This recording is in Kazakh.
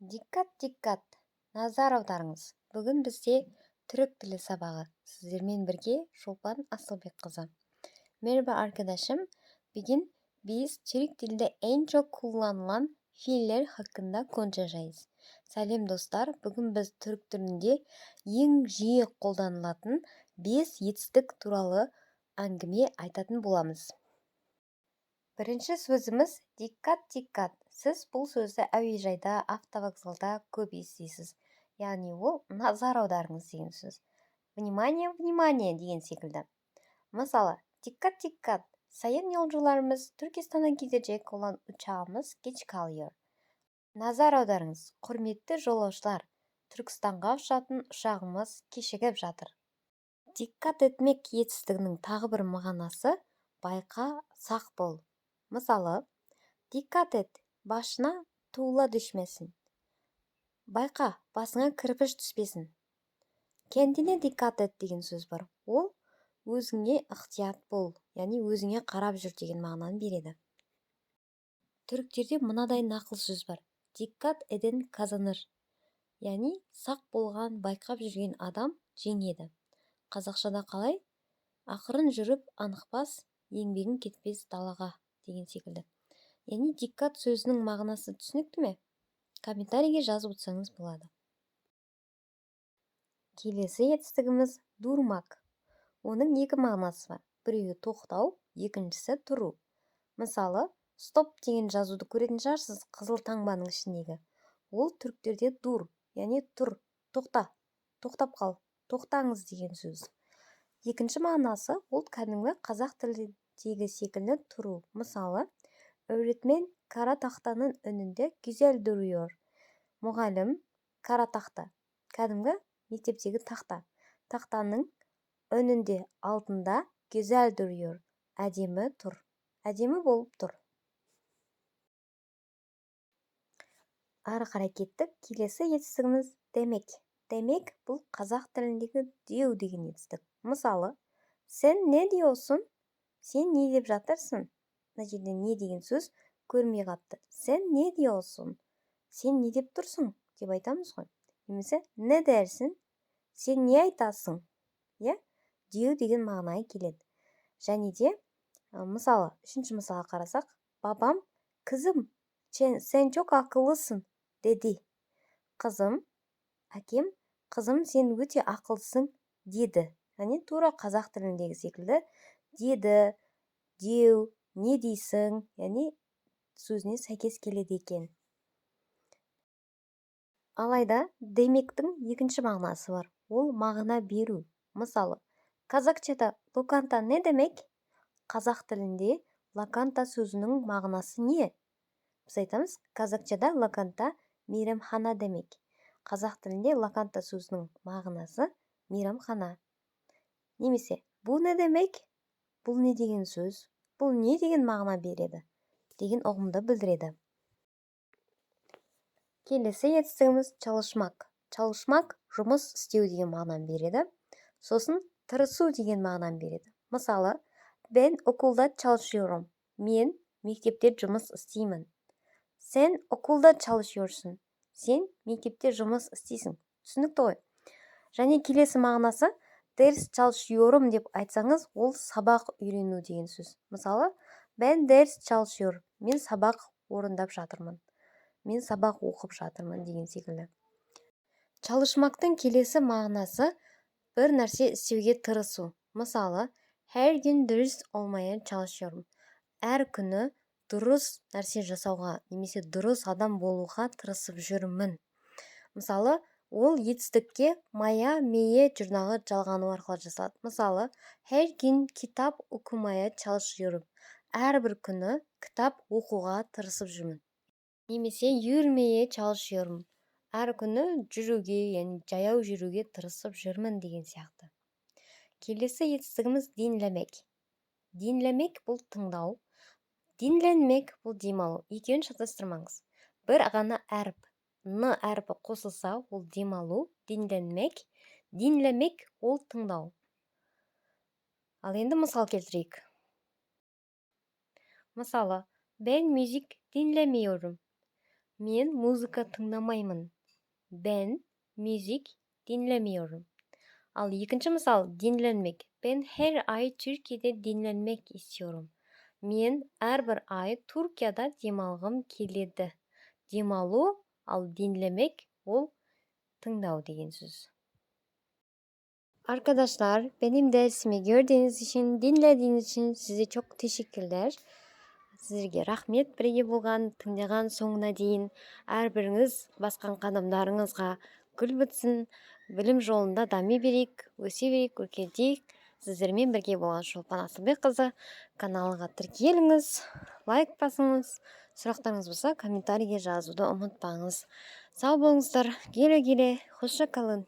Диккат, назар аударыңыз. Бүгін бізде Türk тілі сабағы. Sizlerмен birge Şolpan Asılbekқызı. Merhaba arkadaşım. Bugün biz Türk dilde en çok kullanılan fiiller hakkında konuşacağız. Сәлем достар, бүгін біз түрік тілінде ең жиі қолданылатын 5 етістік туралы әңгіме айтатын боламыз. Бірінші сөзіміз диккат. Сіз бұл сөзді әуежайда, автовокзалда көп естисіз. Яғни ол назар аударыңыз деген сөз. Внимание деген секілді. Мысалы, диккат. Sayın yolcularımız Türkistan'a gidecek olan uçağımız geç kalıyor. Назар аударыңыз, құрметті жолаушылар, Түркістанға ұшатын ұшағымыз кешігіп жатыр. Диккат етмек етістігінің тағы бір мағынасы байқа, сақ бол. Мысалы, dikkat et, başına tuğla düşmesin. Байқа, басыңа кірпіш түспесін. Kendine dikkat et деген сөз бар. Ол өзіңе ықтият бол, яғни өзіңе қарап жүр деген мағынаны береді. Түріктерде мынадай нақыл сөз бар. Dikkat eden kazanır. Яғни сақ болған, байқап жүрген адам жеңеді. Қазақшада қалай? Ақырын жүріп анықпас, еңбегің кетпес далаға деген секілді. Яғни диккат сөзінің мағынасы түсінікті ме? Комментарийге жазып отырсаңыз болады. Келесі етістігіміз durmak. Оның екі мағынасы бар. Біреуі тоқтау, екіншісі тұру. Мысалы, стоп деген жазуды көретін шығарсыз қызыл таңбаның ішіндегі. Ол түріктерде дур, яғни тұр, тоқта, тоқтап қал, тоқтаңыз деген сөз. Екінші мағынасы ол кәдімгі қазақ тіліндегі секілді тұру. Мысалы, öğretmen kara тақтаның önünde güzel duruyor. Мұғалім кара тақта, кәдімгі мектептегі тақта. Тақтаның önünde алдында güzel duruyor. Әдемі тұр. Әдемі болып тұр. Ары қарай кеттік. Келесі етістігіміз демек. Демек бұл қазақ тіліндегі деу деген етістік. Мысалы, sen ne diyorsun? Сен не деп жатырсың? Мына жерде не деген сөз көрмей қапты. Sen ne diyorsun? Сен не деп тұрсың? Деп айтамыз ғой. Немесе не дерсің? Сен не айтасың? Деу деген мағынaya келеді. Және де, мысалы, үшінші мысалға қарасақ, babam, kızım, sen çok akıllısın dedi. Қызым, әкем, қызым, сен өте ақылсың деді. Яғни тура қазақ тіліндегі секілді деді, деу, не дейсің, яғни сөзіне сәйкес келеді екен. Алайда демектің екінші мағынасы бар. Ол мағына беру. Мысалы, казакчада локанта не демек? Қазақ тілінде лаканта сөзінің мағынасы не? Біз айтамыз, казакчада лаканта мейрамхана демек. Қазақ тілінде лаканта сөзінің мағынасы мейрамхана. Немесе, бұл не демек? Бұл не деген сөз? Бұл не деген мағына береді? Деген ұғымды білдіреді. Келесі етістігіміз çalışmak. Çalışmak жұмыс істеу деген мағынаны береді. Сосын тырысу деген мағынаны береді. Мысалы, ben okulda çalışıyorum. Мен мектепте жұмыс істеймін. Sen okulda çalışıyorsun. Сен мектепте жұмыс істейсің. Түсінікті ғой. Және келесі мағынасы ders çalışıyorum деп айтсаңыз, ол сабақ үйрену деген сөз. Мысалы, ben ders çalışıyorum. Мен сабақ орындап жатырмын. Мен сабақ оқып жатырмын деген секілді. Çalışmaktың келесі мағынасы бір нәрсе істеуге тырысу. Мысалы, her gün dürüst olmaya çalışıyorum. Әр күні дұрыс нәрсе жасауға, немесе дұрыс адам болуға тырысып жүрмін. Мысалы, ол етістікке мая, мeye жұрнағы жалғану арқылы жасалады. Мысалы, her gün kitap okumaya çalışıyorum. Әрбір күні кітап оқуға тырысып жүрмін. Немесе yürümeye çalışıyorum. Әр күні жүруге, яғни жаяу жүруге тырысып жүрмін деген сияқты. Келесі етістігіміз dinlemek. Dinlemek бұл тыңдау. Dinlenmek бұл демалу. Екеуін шатастырмаңыз. Бір ғана әріп, н әріпі қосылса, ол демалу, dinlenmek. Dinlemek ол тыңдау. Ал енді мысал келтірейік. Мысалы, ben müzik dinlemiyorum. Men muzika tınlamаймын. Ben müzik dinlemiyorum. Al ikinci misal dinlenmek. Ben her ay Türkiye'de dinlenmek istiyorum. Men her bir ay Türkiye'de demalgım keledi. Demalu al dinlemek ol tыңдау деген söz. Arkadaşlar benim dersimi gördüğünüz için, dinlediğiniz için size çok teşekkürler. Sizlerге рахмет бірге болған, тыңдаған соңына дейін. Әрбіріңіз басқан қадамдарыңызға гүл бітсін, білім жолында дами берейік, өсе берейік, өркендейік. Сіздермен бірге болған Шолпан Асылбекқызы. Каналға тіркеліңіз, лайк басыңыз. Сұрақтарыңыз болса комментарийге жазуды ұмытпаңыз. Сау болыңыздар, келе-келе, хоша қалың.